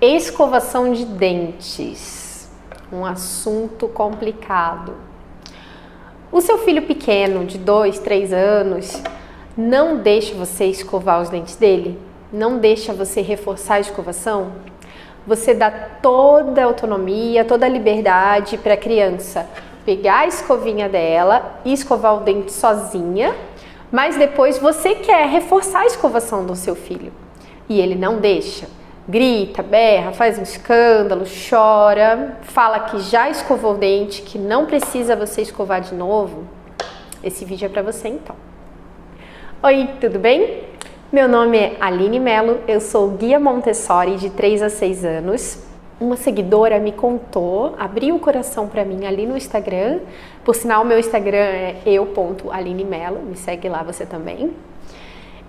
Escovação de dentes, um assunto complicado. O seu filho pequeno, de 2, 3 anos, não deixa você escovar os dentes dele? Não deixa você reforçar a escovação? Você dá toda a autonomia, toda a liberdade para a criança pegar a escovinha dela e escovar o dente sozinha, mas depois você quer reforçar a escovação do seu filho e ele não deixa. Grita, berra, faz um escândalo, chora, fala que já escovou o dente, que não precisa você escovar de novo. Esse vídeo é para você então. Oi, tudo bem? Meu nome é Aline Mello, eu sou guia Montessori de 3 a 6 anos. Uma seguidora me contou, abriu o coração para mim ali no Instagram. Por sinal, meu Instagram é eu.alinemelo, me segue lá você também.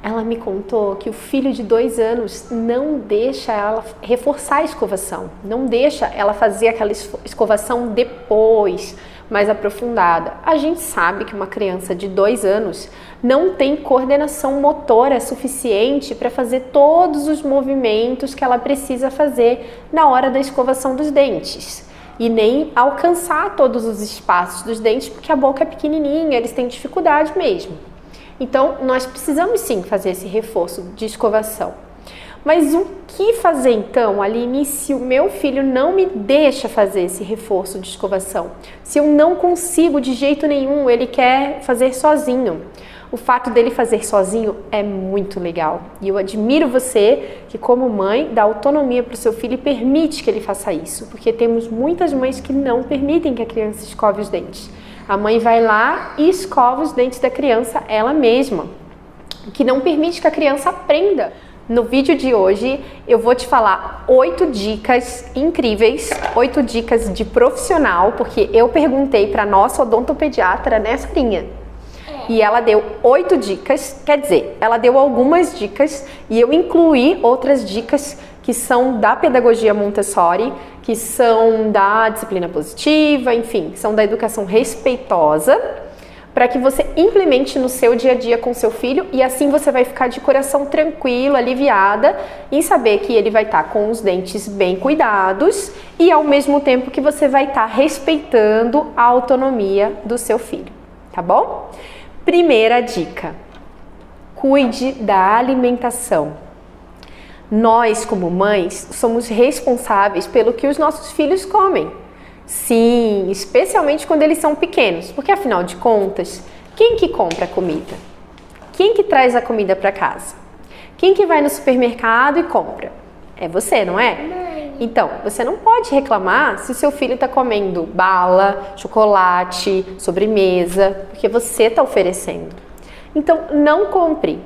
Ela me contou que o filho de 2 anos não deixa ela reforçar a escovação, não deixa ela fazer aquela escovação depois, mais aprofundada. A gente sabe que uma criança de 2 anos não tem coordenação motora suficiente para fazer todos os movimentos que ela precisa fazer na hora da escovação dos dentes. E nem alcançar todos os espaços dos dentes, porque a boca é pequenininha, eles têm dificuldade mesmo. Então, nós precisamos sim fazer esse reforço de escovação. Mas o que fazer então, Aline, se o meu filho não me deixa fazer esse reforço de escovação? Se eu não consigo de jeito nenhum, ele quer fazer sozinho. O fato dele fazer sozinho é muito legal. E eu admiro você que, como mãe, dá autonomia para o seu filho e permite que ele faça isso. Porque temos muitas mães que não permitem que a criança escove os dentes. A mãe vai lá e escova os dentes da criança ela mesma, o que não permite que a criança aprenda. No vídeo de hoje eu vou te falar 8 dicas incríveis, 8 dicas de profissional, porque eu perguntei para nossa odontopediatra nessa linha. E ela deu 8 dicas, quer dizer, ela deu algumas dicas e eu incluí outras dicas que são da pedagogia Montessori, que são da disciplina positiva, enfim, são da educação respeitosa, para que você implemente no seu dia a dia com seu filho e assim você vai ficar de coração tranquilo, aliviada em saber que ele vai estar com os dentes bem cuidados e ao mesmo tempo que você vai estar respeitando a autonomia do seu filho, tá bom? Primeira dica: cuide da alimentação. Nós, como mães, somos responsáveis pelo que os nossos filhos comem. Sim, especialmente quando eles são pequenos, porque afinal de contas, quem que compra a comida? Quem que traz a comida para casa? Quem que vai no supermercado e compra? É você, não é? Então, você não pode reclamar se o seu filho está comendo bala, chocolate, sobremesa, porque você está oferecendo. Então, não compre.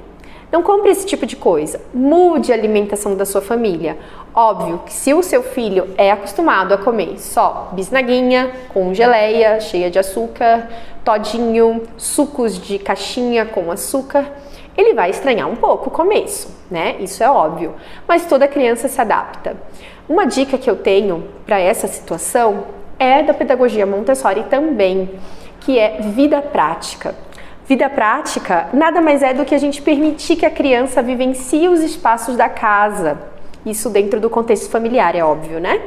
Não compre esse tipo de coisa. Mude a alimentação da sua família. Óbvio que se o seu filho é acostumado a comer só bisnaguinha com geleia, cheia de açúcar, todinho, sucos de caixinha com açúcar, ele vai estranhar um pouco o começo, né? Isso é óbvio. Mas toda criança se adapta. Uma dica que eu tenho para essa situação é da pedagogia Montessori também, que é vida prática. Vida prática nada mais é do que a gente permitir que a criança vivencie os espaços da casa. Isso dentro do contexto familiar, é óbvio, né?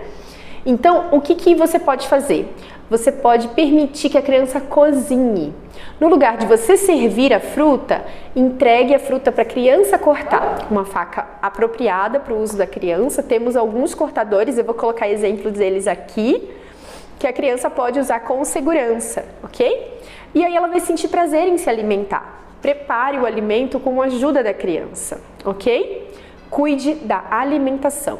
Então, o que você pode fazer? Você pode permitir que a criança cozinhe. No lugar de você servir a fruta, entregue a fruta para a criança cortar. Uma faca apropriada para o uso da criança. Temos alguns cortadores, eu vou colocar exemplos deles aqui, que a criança pode usar com segurança, ok? E aí ela vai sentir prazer em se alimentar. Prepare o alimento com a ajuda da criança, ok? Cuide da alimentação.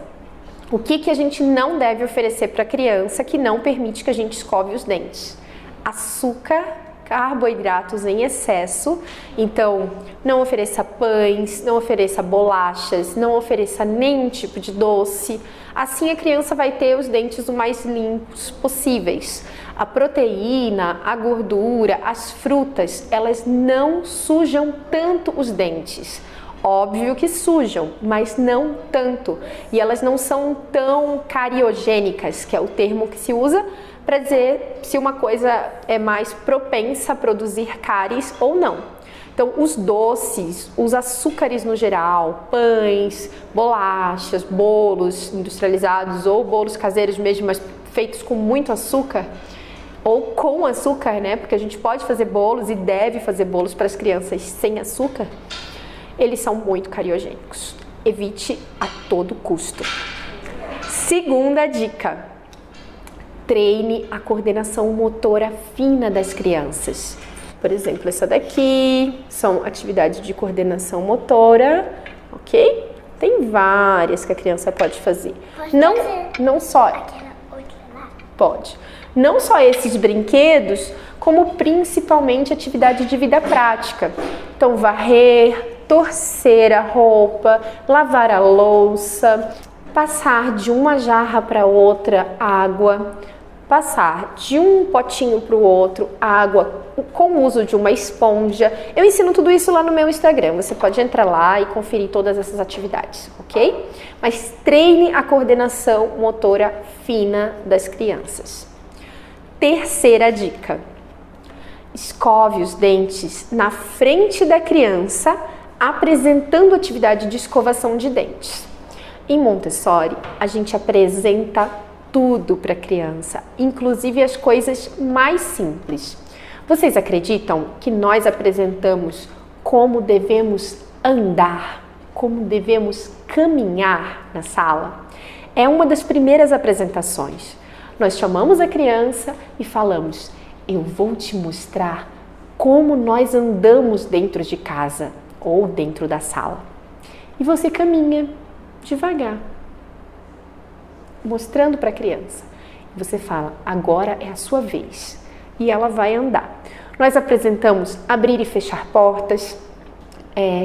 O que a gente não deve oferecer para a criança que não permite que a gente escove os dentes? Açúcar, carboidratos em excesso. Então, não ofereça pães, não ofereça bolachas, não ofereça nenhum tipo de doce. Assim a criança vai ter os dentes o mais limpos possíveis. A proteína, a gordura, as frutas, elas não sujam tanto os dentes. Óbvio que sujam, mas não tanto. E elas não são tão cariogênicas, que é o termo que se usa para dizer se uma coisa é mais propensa a produzir cáries ou não. Então, os doces, os açúcares no geral, pães, bolachas, bolos industrializados ou bolos caseiros mesmo, mas feitos com muito açúcar, ou com açúcar, né? Porque a gente pode fazer bolos e deve fazer bolos para as crianças sem açúcar. Eles são muito cariogênicos. Evite a todo custo. Segunda dica: treine a coordenação motora fina das crianças. Por exemplo, essa daqui são atividades de coordenação motora, ok? Tem várias que a criança pode fazer. Não só. Pode. Não só esses brinquedos, como principalmente atividade de vida prática. Então, varrer, torcer a roupa, lavar a louça, passar de uma jarra para outra água, passar de um potinho para o outro água com o uso de uma esponja. Eu ensino tudo isso lá no meu Instagram, você pode entrar lá e conferir todas essas atividades, ok? Mas treine a coordenação motora fina das crianças. Terceira dica: escove os dentes na frente da criança, apresentando atividade de escovação de dentes. Em Montessori, a gente apresenta tudo para a criança, inclusive as coisas mais simples. Vocês acreditam que nós apresentamos como devemos andar, como devemos caminhar na sala? É uma das primeiras apresentações. Nós chamamos a criança e falamos: eu vou te mostrar como nós andamos dentro de casa ou dentro da sala. E você caminha devagar, mostrando para a criança. Você fala: agora é a sua vez. E ela vai andar. Nós apresentamos abrir e fechar portas,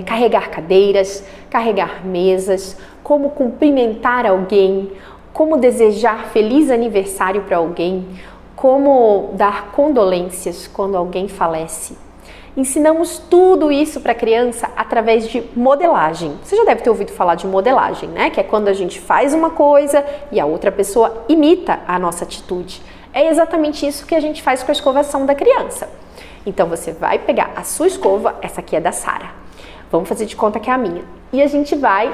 carregar cadeiras, carregar mesas, como cumprimentar alguém, como desejar feliz aniversário para alguém, como dar condolências quando alguém falece. Ensinamos tudo isso para a criança através de modelagem. Você já deve ter ouvido falar de modelagem, né? Que é quando a gente faz uma coisa e a outra pessoa imita a nossa atitude. É exatamente isso que a gente faz com a escovação da criança. Então você vai pegar a sua escova, essa aqui é da Sara. Vamos fazer de conta que é a minha. E a gente vai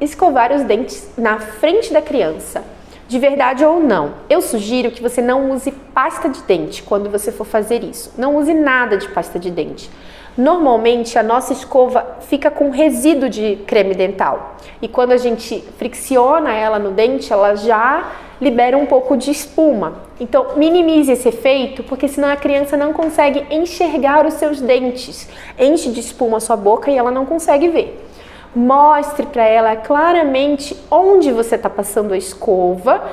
escovar os dentes na frente da criança. De verdade ou não, eu sugiro que você não use pasta de dente quando você for fazer isso. Não use nada de pasta de dente. Normalmente a nossa escova fica com resíduo de creme dental. E quando a gente fricciona ela no dente, ela já libera um pouco de espuma. Então minimize esse efeito, porque senão a criança não consegue enxergar os seus dentes. Enche de espuma a sua boca e ela não consegue ver. Mostre para ela claramente onde você está passando a escova,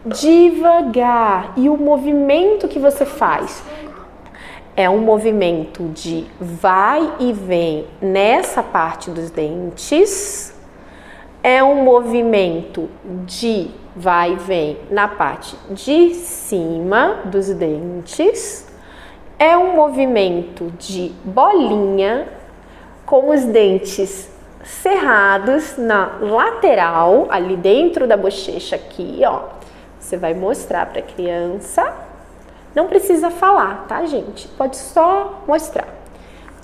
devagar. E o movimento que você faz é um movimento de vai e vem nessa parte dos dentes. É um movimento de vai e vem na parte de cima dos dentes. É um movimento de bolinha com os dentes cerrados na lateral, ali dentro da bochecha aqui, ó. Você vai mostrar para a criança. Não precisa falar, tá, gente? Pode só mostrar.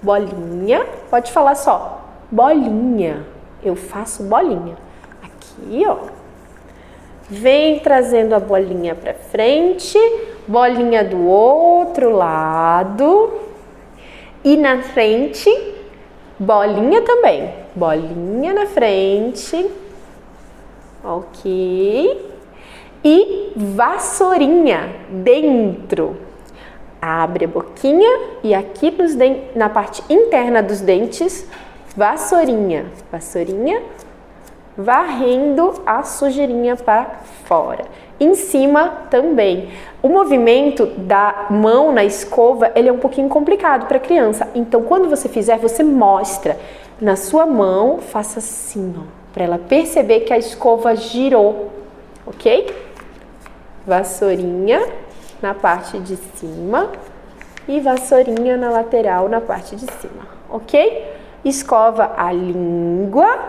Bolinha, pode falar só. Bolinha. Eu faço bolinha. Aqui, ó. Vem trazendo a bolinha para frente. Bolinha do outro lado. E na frente, bolinha também. Bolinha na frente, ok, e vassourinha dentro. Abre a boquinha e aqui na parte interna dos dentes, vassourinha, vassourinha, varrendo a sujeirinha para fora. Em cima também. O movimento da mão na escova, ele é um pouquinho complicado para a criança. Então, quando você fizer, você mostra. Na sua mão, faça assim, ó, para ela perceber que a escova girou, ok? Vassourinha na parte de cima e vassourinha na lateral na parte de cima, ok? Escova a língua.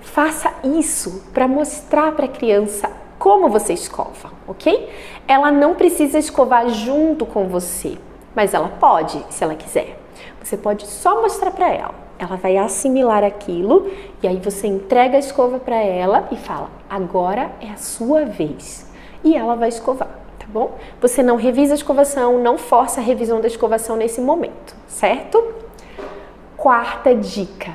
Faça isso para mostrar para a criança como você escova, ok? Ela não precisa escovar junto com você, mas ela pode, se ela quiser. Você pode só mostrar para ela. Ela vai assimilar aquilo e aí você entrega a escova para ela e fala: agora é a sua vez. E ela vai escovar, tá bom? Você não revisa a escovação, não força a revisão da escovação nesse momento, certo? Quarta dica: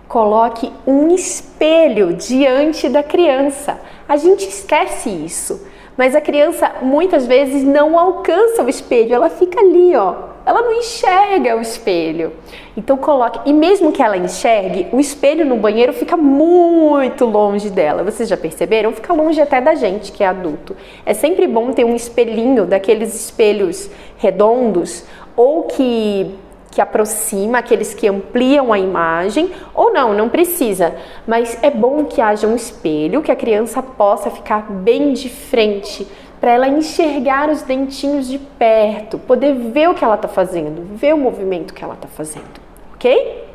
coloque um espelho diante da criança. A gente esquece isso, mas a criança muitas vezes não alcança o espelho, ela fica ali, ó. Ela não enxerga o espelho. Então coloque, e mesmo que ela enxergue, o espelho no banheiro fica muito longe dela. Vocês já perceberam? Fica longe até da gente que é adulto. É sempre bom ter um espelhinho, daqueles espelhos redondos, ou que aproxima, aqueles que ampliam a imagem, ou não precisa, mas é bom que haja um espelho, que a criança possa ficar bem de frente, para ela enxergar os dentinhos de perto, poder ver o que ela está fazendo, ver o movimento que ela está fazendo, ok?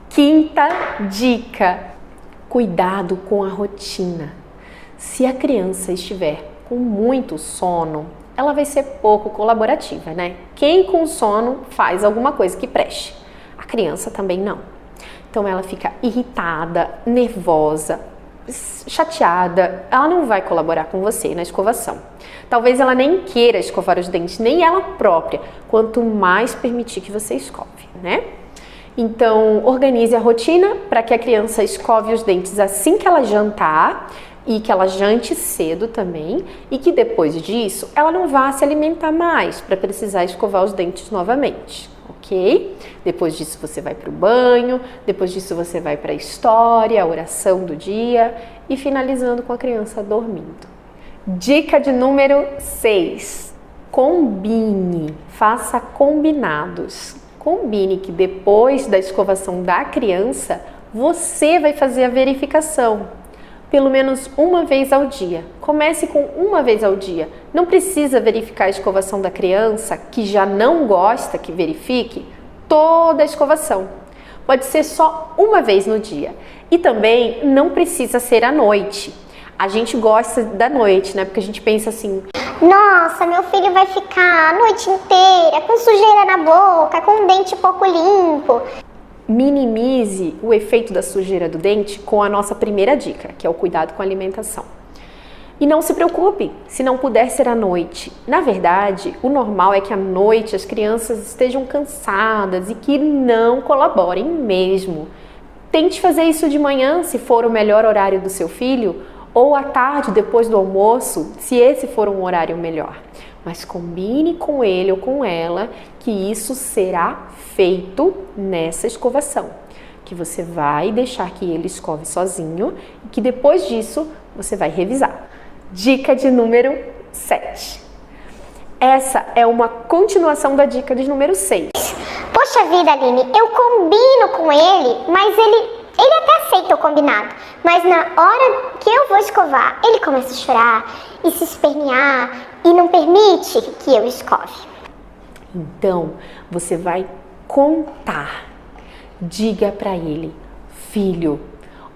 Quinta dica: cuidado com a rotina. Se a criança estiver com muito sono, ela vai ser pouco colaborativa, né? Quem com sono faz alguma coisa que preste. A criança também não. Então ela fica irritada, nervosa, chateada, ela não vai colaborar com você na escovação. Talvez ela nem queira escovar os dentes, nem ela própria, quanto mais permitir que você escove, né? Então, organize a rotina para que a criança escove os dentes assim que ela jantar, e que ela jante cedo também, e que depois disso ela não vá se alimentar mais para precisar escovar os dentes novamente, ok? Depois disso você vai para o banho, depois disso você vai para a história, a oração do dia e finalizando com a criança dormindo. Dica de número 6: combine, faça combinados. Combine que depois da escovação da criança você vai fazer a verificação. Pelo menos uma vez ao dia. Comece com uma vez ao dia. Não precisa verificar a escovação da criança, que já não gosta que verifique toda a escovação. Pode ser só uma vez no dia. E também não precisa ser à noite. A gente gosta da noite, né? Porque a gente pensa assim: nossa, meu filho vai ficar a noite inteira com sujeira na boca, com o dente pouco limpo. Minimize o efeito da sujeira do dente com a nossa primeira dica, que é o cuidado com a alimentação. E não se preocupe se não puder ser à noite. Na verdade, o normal é que à noite as crianças estejam cansadas e que não colaborem mesmo. Tente fazer isso de manhã, se for o melhor horário do seu filho, ou à tarde, depois do almoço, se esse for um horário melhor. Mas combine com ele ou com ela que isso será feito nessa escovação, que você vai deixar que ele escove sozinho e que depois disso você vai revisar. Dica de número 7. Essa é uma continuação da dica de número 6. Poxa vida, Aline, eu combino com ele, mas ele até aceita o combinado. Mas na hora que eu vou escovar, ele começa a chorar e se espernear e não permite que eu escove. Então, você vai contar. Diga para ele: filho,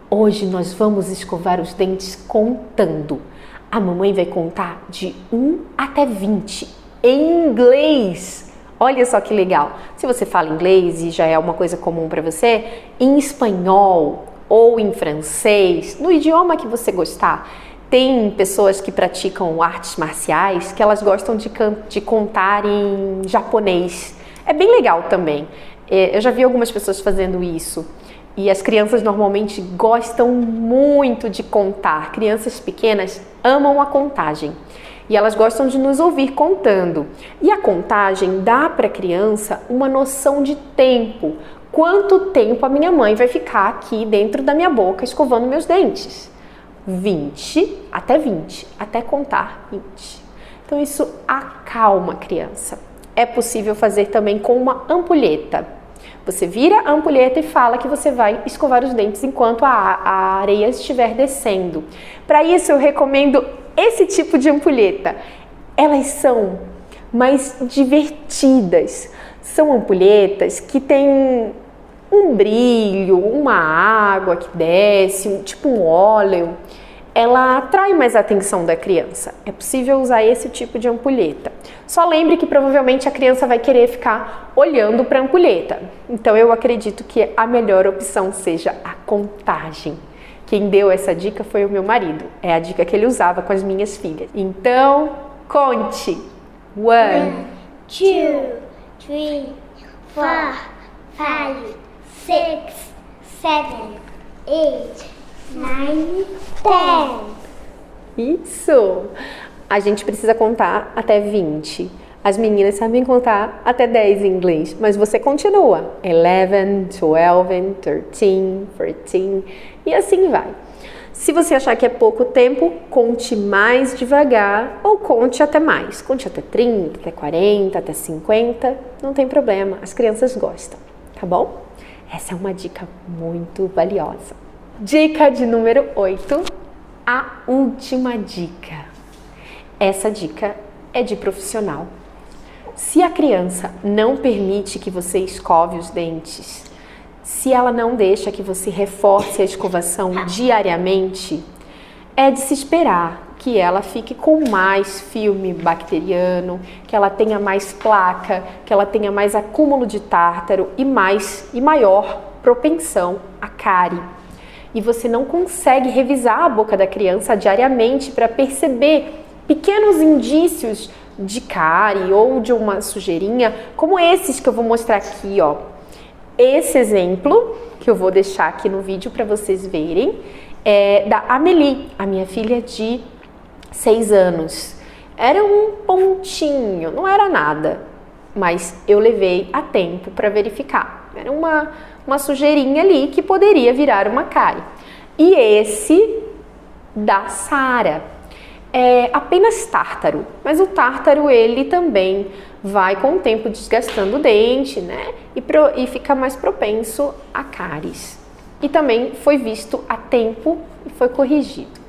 hoje nós vamos escovar os dentes contando. A mamãe vai contar de 1 até 20 em inglês. Olha só que legal. Se você fala inglês e já é uma coisa comum para você, em espanhol ou em francês, no idioma que você gostar. Tem pessoas que praticam artes marciais que elas gostam de contar em japonês. É bem legal também. Eu já vi algumas pessoas fazendo isso. E as crianças normalmente gostam muito de contar. Crianças pequenas amam a contagem. E elas gostam de nos ouvir contando. E a contagem dá para a criança uma noção de tempo. Quanto tempo a minha mãe vai ficar aqui dentro da minha boca escovando meus dentes? 20, até contar 20. Então isso acalma a criança. É possível fazer também com uma ampulheta. Você vira a ampulheta e fala que você vai escovar os dentes enquanto a areia estiver descendo. Para isso eu recomendo esse tipo de ampulheta. Elas são mais divertidas. São ampulhetas que têm um brilho, uma água que desce, tipo um óleo. ela atrai mais a atenção da criança. É possível usar esse tipo de ampulheta. Só lembre que provavelmente a criança vai querer ficar olhando para a ampulheta. Então eu acredito que a melhor opção seja a contagem. Quem deu essa dica foi o meu marido. É a dica que ele usava com as minhas filhas. Então, conte. 1, 2, 3, 4, 5, 6, 7, 8, 9, 10. Isso! A gente precisa contar até 20. As meninas sabem contar até 10 em inglês, mas você continua. 11, 12, 13, 14 e assim vai. Se você achar que é pouco tempo, conte mais devagar ou conte até mais. Conte até 30, até 40, até 50, não tem problema, as crianças gostam, tá bom? Essa é uma dica muito valiosa. Dica de número 8, a última dica. Essa dica é de profissional. Se a criança não permite que você escove os dentes, se ela não deixa que você reforce a escovação diariamente, é de se esperar que ela fique com mais filme bacteriano, que ela tenha mais placa, que ela tenha mais acúmulo de tártaro e maior propensão a cárie. E você não consegue revisar a boca da criança diariamente para perceber pequenos indícios de cárie ou de uma sujeirinha, como esses que eu vou mostrar aqui, ó. Esse exemplo, que eu vou deixar aqui no vídeo para vocês verem, é da Amélie, a minha filha de 6 anos. Era um pontinho, não era nada, mas eu levei a tempo para verificar. Era uma sujeirinha ali que poderia virar uma cárie. E esse da Sara é apenas tártaro, mas o tártaro ele também vai com o tempo desgastando o dente, né? E fica mais propenso a cáries. E também foi visto a tempo e foi corrigido.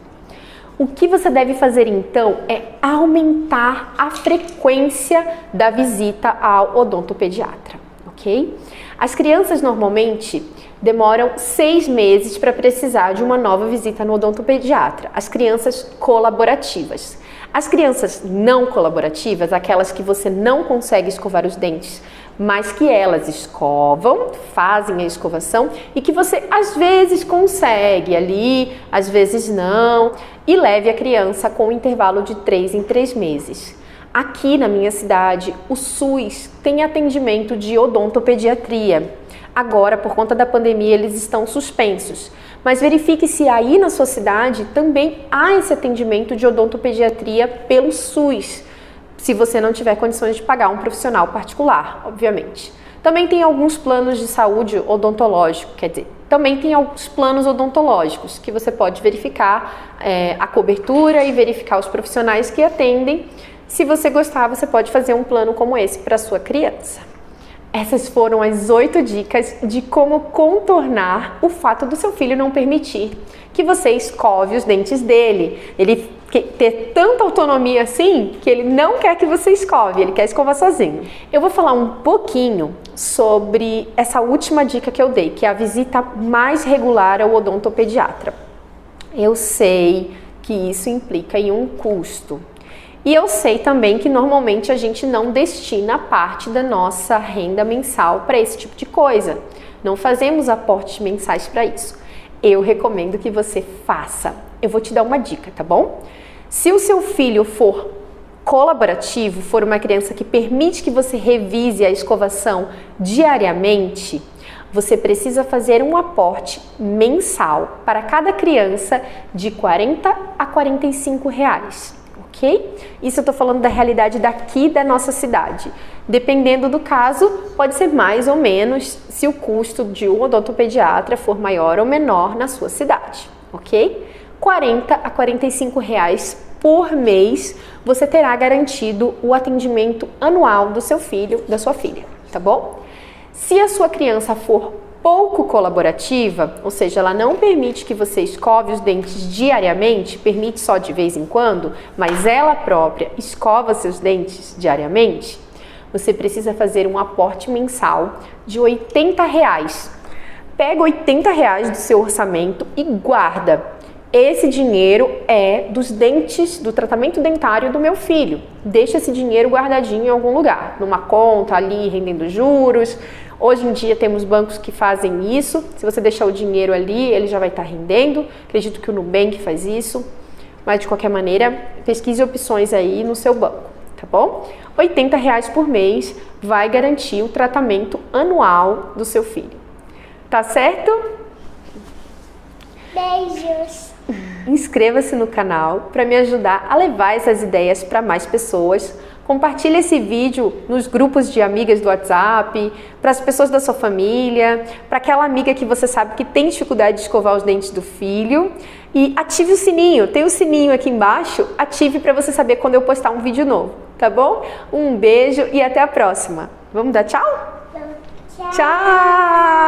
O que você deve fazer então é aumentar a frequência da visita ao odontopediatra, ok? As crianças normalmente demoram 6 meses para precisar de uma nova visita no odontopediatra. As crianças colaborativas. As crianças não colaborativas, aquelas que você não consegue escovar os dentes, mas que elas escovam, fazem a escovação e que você às vezes consegue ali, às vezes não, e leve a criança com um intervalo de 3 em 3 meses. Aqui na minha cidade, o SUS tem atendimento de odontopediatria. Agora, por conta da pandemia, eles estão suspensos. Mas verifique se aí na sua cidade também há esse atendimento de odontopediatria pelo SUS, se você não tiver condições de pagar um profissional particular, obviamente. Também tem alguns planos de saúde odontológico, quer dizer, também tem alguns planos odontológicos que você pode verificar a cobertura e verificar os profissionais que atendem. Se você gostar, você pode fazer um plano como esse para sua criança. Essas foram as 8 dicas de como contornar o fato do seu filho não permitir que você escove os dentes dele. Ele ter tanta autonomia assim que ele não quer que você escove, ele quer escovar sozinho. Eu vou falar um pouquinho sobre essa última dica que eu dei, que é a visita mais regular ao odontopediatra. Eu sei que isso implica em um custo. E eu sei também que normalmente a gente não destina parte da nossa renda mensal para esse tipo de coisa. Não fazemos aportes mensais para isso. Eu recomendo que você faça. Eu vou te dar uma dica, tá bom? Se o seu filho for colaborativo, for uma criança que permite que você revise a escovação diariamente, você precisa fazer um aporte mensal para cada criança de R$40 a R$45. Ok? Isso eu tô falando da realidade daqui da nossa cidade. Dependendo do caso, pode ser mais ou menos se o custo de um odontopediatra for maior ou menor na sua cidade, ok? R$40 a R$45 por mês você terá garantido o atendimento anual do seu filho, da sua filha, tá bom? Se a sua criança for pouco colaborativa, ou seja, ela não permite que você escove os dentes diariamente, permite só de vez em quando, mas ela própria escova seus dentes diariamente, você precisa fazer um aporte mensal de R$80. Pega R$80 do seu orçamento e guarda. esse dinheiro é dos dentes, do tratamento dentário do meu filho. Deixa esse dinheiro guardadinho em algum lugar, numa conta ali rendendo juros. Hoje em dia temos bancos que fazem isso. Se você deixar o dinheiro ali, ele já vai estar rendendo. Acredito que o Nubank faz isso. Mas de qualquer maneira, pesquise opções aí no seu banco, tá bom? R$80 por mês vai garantir o tratamento anual do seu filho. Tá certo? Beijos. Inscreva-se no canal para me ajudar a levar essas ideias para mais pessoas. Compartilhe esse vídeo nos grupos de amigas do WhatsApp, para as pessoas da sua família, para aquela amiga que você sabe que tem dificuldade de escovar os dentes do filho. E ative o sininho, tem o sininho aqui embaixo, ative para você saber quando eu postar um vídeo novo, tá bom? Um beijo e até a próxima. Vamos dar tchau? Tchau. Tchau!